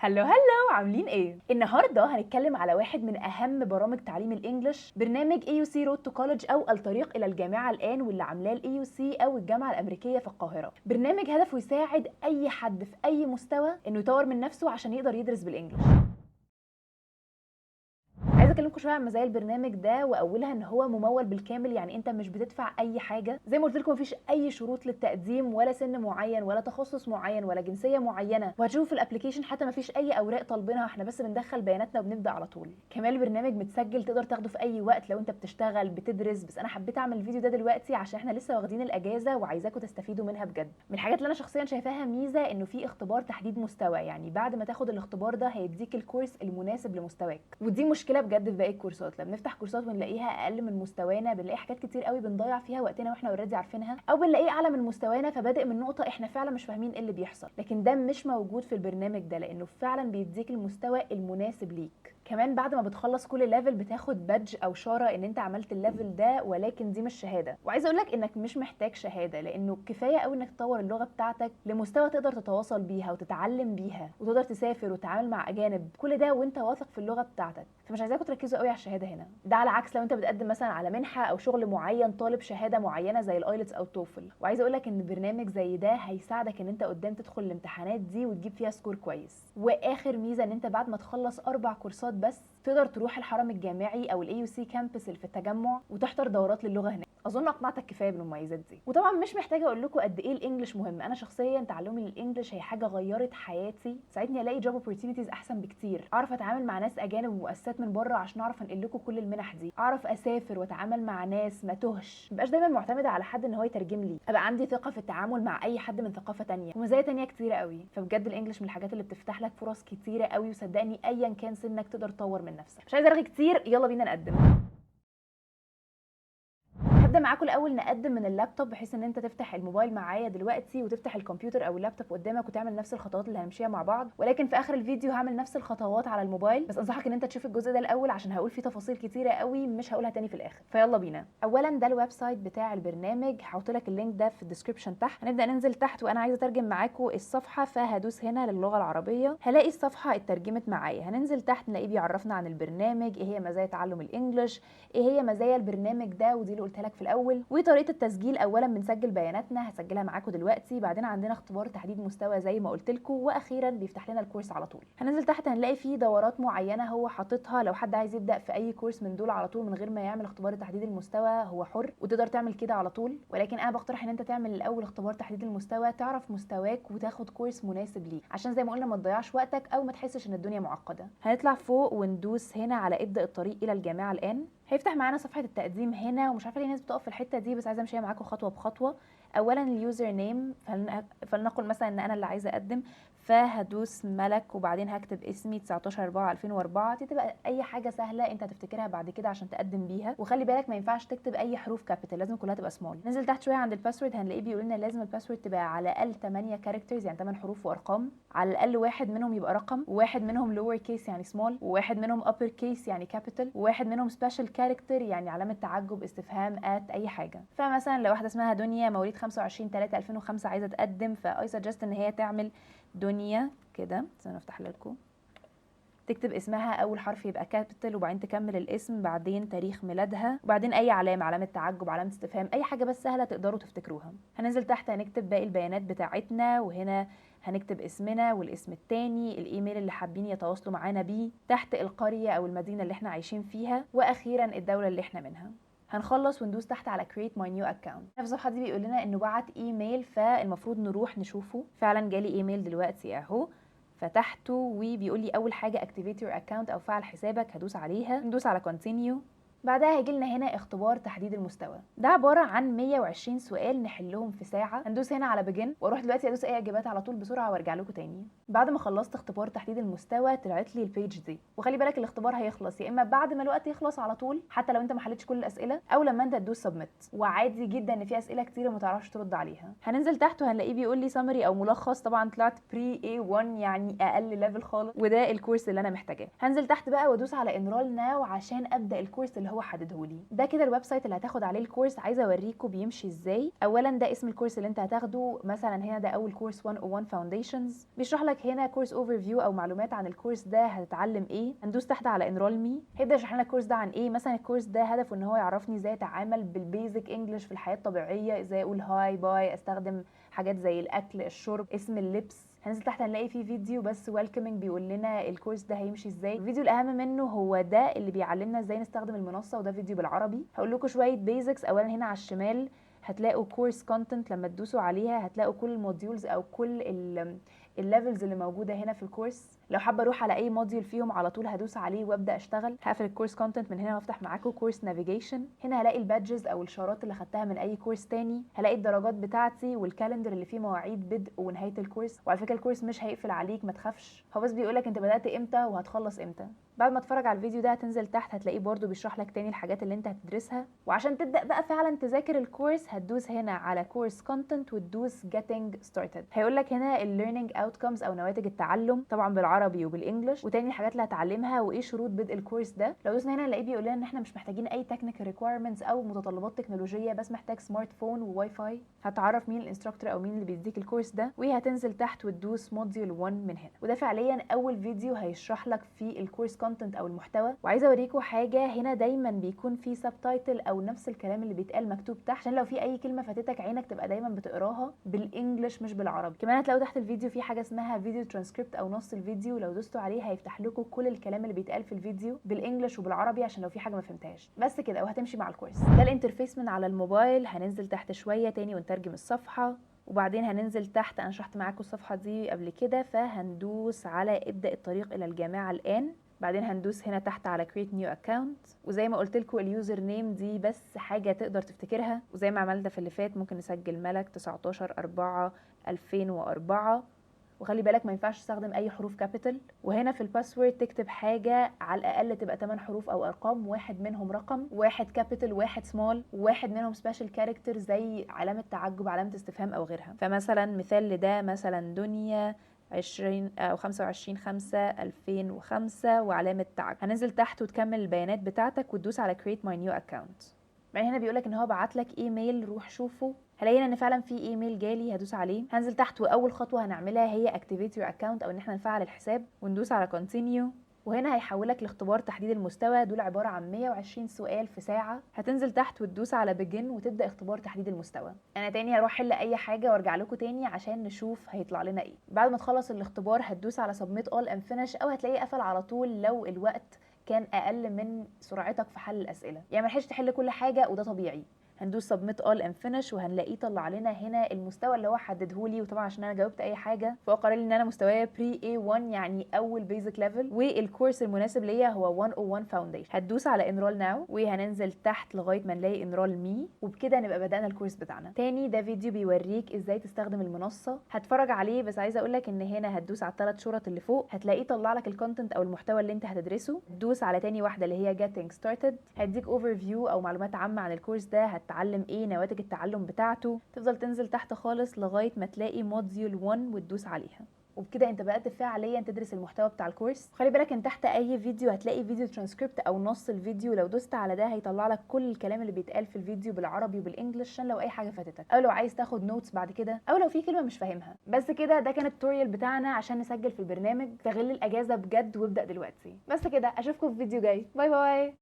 هلو عاملين ايه؟ النهارده هنتكلم على واحد من اهم برامج تعليم الانجليش، برنامج AUC Road to College او الطريق الى الجامعه الان، واللي عاملاه AUC او الجامعه الامريكيه في القاهره. برنامج هدفه يساعد اي حد في اي مستوى انه يطور من نفسه عشان يقدر يدرس بالانجليش. عايزه اكلمكم شويه عن مزايا البرنامج ده، واولها ان هو ممول بالكامل، يعني انت مش بتدفع اي حاجه. زي ما قلت لكم مفيش اي شروط للتقديم، ولا سن معين ولا تخصص معين ولا جنسيه معينه، وهتشوفوا في الابلكيشن حتى مفيش اي اوراق طالبينها، احنا بس بندخل بياناتنا وبنبدا على طول. كمان البرنامج متسجل، تقدر تاخده في اي وقت لو انت بتشتغل بتدرس. بس انا حبيت اعمل الفيديو ده دلوقتي عشان احنا لسه واخدين الاجازه وعايزاكم تستفيدوا منها بجد. من الحاجات اللي انا شخصيا شايفاها ميزه انه في اختبار تحديد مستوى، يعني بعد ما تاخد الاختبار ده هيديك الكورس المناسب لمستواك. ودي مشكله بجد في باقي الكورسات، لما بنفتح كورسات ونلاقيها اقل من مستوانا بنلاقي حاجات كتير قوي بنضيع فيها وقتنا واحنا اوريدي عارفينها، او بنلاقيه اعلى من مستوانا فبادئ من نقطه احنا فعلا مش فاهمين ايه اللي بيحصل. لكن ده مش موجود في البرنامج ده، لانه فعلا بيديك المستوى المناسب ليك. كمان بعد ما بتخلص كل ليفل بتاخد بادج او شاره ان انت عملت الليفل ده، ولكن دي مش شهاده. وعايزه اقول لك انك مش محتاج شهاده، لانه كفايه قوي انك تطور اللغه بتاعتك لمستوى تقدر تتواصل بيها وتتعلم بيها وتقدر تسافر وتتعامل مع اجانب، كل ده وانت واثق في اللغه بتاعتك. فمش عايزاكم تركزوا قوي على الشهاده هنا. ده على عكس لو انت بتقدم مثلا على منحه او شغل معين طالب شهاده معينه زي الايلتس او توفل. وعايزه اقول لك ان برنامج زي ده هيساعدك ان انت قدام تدخل الامتحانات دي وتجيب فيها سكور كويس. واخر ميزه ان انت بعد ما تخلص 4 كورسات بس تقدر تروح الحرم الجامعي او الاي يو سي كامبس اللي في التجمع وتحضر دورات للغه هناك. اظن اقنعتك كفايه بالمميزات دي. وطبعا مش محتاجه اقول لكم قد ايه الانجليش مهم. انا شخصيا تعلمي للانجليش هي حاجه غيرت حياتي، ساعدني الاقي جوب اوبورتيونيتيز احسن بكتير، اعرف اتعامل مع ناس اجانب ومؤسسات من بره عشان اعرف انقل لكم كل المنح دي، اعرف اسافر واتعامل مع ناس ما تهش، مبقاش دايما معتمده على حد ان هو يترجم لي، ابقى عندي ثقه في التعامل مع اي حد من ثقافه تانية، ومزايا تانية كتيره قوي. فبجد الانجليش من الحاجات اللي بتفتح لك فرص كتيره قوي، وصدقني ايا كان سنك تقدر تطور من نفسك. مش عايزه ارغي كتير، يلا بينا نقدم. هبدا معاكم الاول نقدم من اللابتوب، بحيث ان انت تفتح الموبايل معايا دلوقتي وتفتح الكمبيوتر او اللابتوب قدامك وتعمل نفس الخطوات اللي هنمشيها مع بعض. ولكن في اخر الفيديو هعمل نفس الخطوات على الموبايل، بس انصحك ان انت تشوف الجزء ده الاول عشان هقول فيه تفاصيل كتيره قوي مش هقولها تاني في الاخر. فيلا بينا. اولا ده الويب سايت بتاع البرنامج، هحط لك اللينك ده في الديسكربشن تحت. هنبدا ننزل تحت وانا عايزه اترجم معاكم الصفحه، فهدوس هنا للغه العربيه، هلاقي الصفحه اترجمت معايا. هننزل تحت نلاقيه بيعرفنا عن البرنامج، ايه هي مزايا تعلم الانجليش، ايه هي مزايا البرنامج ده، ودي اللي قلت لك في الاول. وطريقه التسجيل، اولا بنسجل بياناتنا هسجلها معاكم دلوقتي، بعدين عندنا اختبار تحديد مستوى زي ما قلت لكم، واخيرا بيفتح لنا الكورس على طول. هننزل تحت هنلاقي فيه دورات معينه هو حاططها، لو حد عايز يبدا في اي كورس من دول على طول من غير ما يعمل اختبار تحديد المستوى هو حر، وتقدر تعمل كده على طول. ولكن انا بقترح ان انت تعمل الاول اختبار تحديد المستوى، تعرف مستواك وتاخد كورس مناسب ليك، عشان زي ما قلنا ما تضيعش وقتك او ما تحسش ان الدنيا معقده. هنطلع فوق وندوس هنا على ابدا الطريق الى الجامعه الان. هيفتح معانا صفحه التقديم هنا، ومش عارفه ليه الناس بتقف في الحته دي، بس عايزه امشيها معاكم خطوه بخطوه. اولا اليوزر نيم، فلنقل مثلا ان انا اللي عايزه اقدم، فهدوس ملك وبعدين هكتب اسمي 19/4/2004. دي تبقى اي حاجه سهله انت هتفتكرها بعد كده عشان تقدم بيها. وخلي بالك ما ينفعش تكتب اي حروف كابيتال، لازم كلها تبقى سمول. ننزل تحت شويه عند الباسورد هنلاقيه بيقول لنا لازم الباسورد تبقى على الاقل 8 كاركترز، يعني 8 حروف وارقام، على الاقل واحد منهم يبقى رقم، وواحد منهم لور كيس يعني سمول، وواحد منهم ابر كيس يعني كابيتال، وواحد منهم سبيشال كاركتر يعني علامه تعجب، استفهام، اي حاجه. فمثلا لو واحده اسمها دنيا مواليد 25/3/2005 عايزه تقدم، فاي سجست ان هي تعمل دنيا كده. استنى افتح لكم، تكتب اسمها، اول حرف يبقى كابيتال وبعدين تكمل الاسم، بعدين تاريخ ميلادها، وبعدين اي علامه، علامه تعجب، علامه استفهام، اي حاجه بس سهله تقدروا تفتكروها. هننزل تحت هنكتب باقي البيانات بتاعتنا، وهنا هنكتب اسمنا والاسم التاني، الايميل اللي حابين يتواصلوا معانا بيه، تحت القريه او المدينه اللي احنا عايشين فيها، واخيرا الدوله اللي احنا منها. هنخلص وندوس تحت على create my new account. في الصفحه دي بيقول لنا انه بعت ايميل، فالمفروض نروح نشوفه. فعلا جالي ايميل دلوقتي اهو، فتحته وبيقول لي اول حاجه activate your account او فعل حسابك، هدوس عليها، ندوس على continue. بعدها هيجي لنا هنا اختبار تحديد المستوى، ده عباره عن 120 سؤال نحلهم في ساعه. هندوس هنا على begin واروح دلوقتي ادوس اي اجابات على طول بسرعه وارجع لكم تاني. بعد ما خلصت اختبار تحديد المستوى طلعت لي البيج دي. وخلي بالك الاختبار هيخلص يا اما بعد ما الوقت يخلص على طول حتى لو انت ما حلتش كل الاسئله، او لما انت تدوس سبميت. وعادي جدا ان في اسئله كتير ما تعرفش ترد عليها. هننزل تحت وهنلاقيه بيقول لي summary او ملخص، طبعا طلعت بري A1 يعني اقل ليفل خالص، وده الكورس اللي انا محتاجاه. هنزل تحت بقى وادوس على enroll now عشان ابدا الكورس اللي هو حددهولي. ده كده الويب سايت اللي هتاخد عليه الكورس. عايزه اوريكم بيمشي ازاي. اولا ده اسم الكورس اللي انت هتاخده، مثلا هنا ده اول كورس 101 فاونديشنز، بيشرح لك هنا كورس اوفر فيو او معلومات عن الكورس ده هتتعلم ايه. هندوس تحت على انرول مي، هيبدا يشرح لنا الكورس ده عن ايه. مثلا الكورس ده هدفه ان هو يعرفني ازاي اتعامل بالبيزك انجلش في الحياه الطبيعيه، ازاي اقول هاي باي، استخدم حاجات زي الاكل الشرب اسم اللبس. هننزل تحت هنلاقي فيه فيديو بس ويلكمينج بيقول لنا الكورس ده هيمشي ازاي. الفيديو الاهم منه هو ده اللي بيعلمنا ازاي نستخدم المنصه، وده فيديو بالعربي. هقول لكم شويه بيزكس. اولا هنا على الشمال هتلاقوا كورس كونتنت، لما تدوسوا عليها هتلاقوا كل الموديولز او كل الليفلز اللي موجوده هنا في الكورس. لو حابه اروح على اي موديول فيهم على طول هدوس عليه وابدا اشتغل. هقفل الكورس كونتنت من هنا وافتح معاكم كورس نافيجيشن. هنا هلاقي البادجز او الشارات اللي خدتها من اي كورس تاني، هلاقي الدرجات بتاعتي والكالندر اللي فيه مواعيد بدء ونهايه الكورس. وعلى فكره الكورس مش هيقفل عليك، ما تخافش، هو بس بيقولك انت بدات امتى وهتخلص امتى. بعد ما تتفرج على الفيديو ده هتنزل تحت هتلاقيه برده بيشرح لك تاني الحاجات اللي انت هتدرسها. وعشان تبدا بقى فعلا تذاكر الكورس هتدوس هنا على كورس كونتنت وتدوس getting started. هيقول لك هنا الليرنينج اوتكمز او نواتج التعلم، طبعا بالعربي وبالانجلش، وتاني الحاجات اللي هتعلمها وايه شروط بدء الكورس ده. لو دوسنا هنا نلاقيه بيقول لنا ان احنا مش محتاجين اي تكنيكال ريكويرمنتس او متطلبات تكنولوجيه، بس محتاج سمارت فون وواي فاي. هتعرف مين الانستراكتور او مين اللي بيديك الكورس ده، وهتنزل تحت وتدوس موديول 1 من هنا. وده فعليا اول فيديو هيشرح لك في الكورس كونتنت او المحتوى. وعايزه اوريكم حاجه، هنا دايما بيكون في سبتايتل او نفس الكلام اللي بيتقال مكتوب تحت، عشان لو في اي كلمه فاتتك عينك تبقى دايما بتقراها بالانجلش مش بالعربي. كمان هتلاقوا تحت الفيديو في حاجه اسمها فيديو ترانسكريبت او نص الفيديو، لو دوستوا عليه هيفتح لكم كل الكلام اللي بيتقال في الفيديو بالانجلش وبالعربي عشان لو في حاجه ما فهمتهاش. بس كده وهتمشي مع الكورس. ده الانترفيس من على الموبايل. هننزل تحت شويه تاني ونترجم الصفحه، وبعدين هننزل تحت. انا شرحت معاكم الصفحه دي قبل كده، فهندوس على ابدا الطريق الى الجامعه الان. بعدين هندوس هنا تحت على create new account، وزي ما قلت لكم اليوزر نيم دي بس حاجه تقدر تفتكرها، وزي ما عملنا في اللي فات ممكن نسجل ملك 19/4/2004. وخلي بالك ما ينفعش تستخدم اي حروف كابيتال. وهنا في الباسورد تكتب حاجه على الاقل تبقى 8 حروف او ارقام، واحد منهم رقم، واحد كابيتال واحد سمول، وواحد منهم سبيشال كاركتر زي علامه تعجب علامه استفهام او غيرها. فمثلا مثال لده مثلا دنيا 20 أو 25/5/2005 وعلامة تعجب. هننزل تحت وتكمل البيانات بتاعتك وتدوس على create my new account. بعدين هنا بيقولك ان هو بعتلك ايميل، روح شوفه. هلاقي هنا ان فعلا في ايميل جالي، هدوس عليه. هنزل تحت واول خطوه هنعملها هي activate your account او ان احنا نفعل الحساب، وندوس على continue. وهنا هيحولك لاختبار تحديد المستوى، دول عباره عن 120 سؤال في ساعه. هتنزل تحت وتدوس على begin وتبدا اختبار تحديد المستوى. انا تاني هروح احل اي حاجه وارجع لكم تاني عشان نشوف هيطلع لنا ايه. بعد ما تخلص الاختبار هتدوس على submit all and finish، او هتلاقيه قفل على طول لو الوقت كان اقل من سرعتك في حل الاسئله، يعني ما لحقتش تحل كل حاجه وده طبيعي. هندوس submit all and finish وهنلاقيه طلع لنا هنا المستوى اللي هو حدده لي. وطبعا عشان انا جاوبت اي حاجه فهو قرر لي ان انا مستوايا pre A1 يعني اول basic level، والكورس المناسب ليا هو 101 foundation. هتدوس على enroll now وهننزل تحت لغايه ما نلاقي enroll me، وبكده نبقى بدانا الكورس بتاعنا. تاني ده فيديو بيوريك ازاي تستخدم المنصه، هتفرج عليه. بس عايزه اقول لك ان هنا هتدوس على الثلاث شرط اللي فوق هتلاقيه طلع لك الكونتنت او المحتوى اللي انت هتدرسه. دوس على تاني واحده اللي هي getting started، هديك overview او معلومات عامه عن الكورس ده، هتتعلم ايه، نواتج التعلم بتاعته. تفضل تنزل تحت خالص لغايه ما تلاقي موديول 1 وتدوس عليها، وبكده انت بدات فعليا تدرس المحتوى بتاع الكورس. خلي بالك ان تحت اي فيديو هتلاقي فيديو ترانسكريبت او نص الفيديو، لو دوست على ده هيطلع لك كل الكلام اللي بيتقال في الفيديو بالعربي وبالانجلش، عشان لو اي حاجه فاتتك او لو عايز تاخد نوتس بعد كده، او لو في كلمه مش فاهمها. بس كده ده كان التوتوريال بتاعنا عشان نسجل في البرنامج. استغل الاجازه بجد وابدا دلوقتي. بس كده اشوفكم في فيديو جاي. باي باي.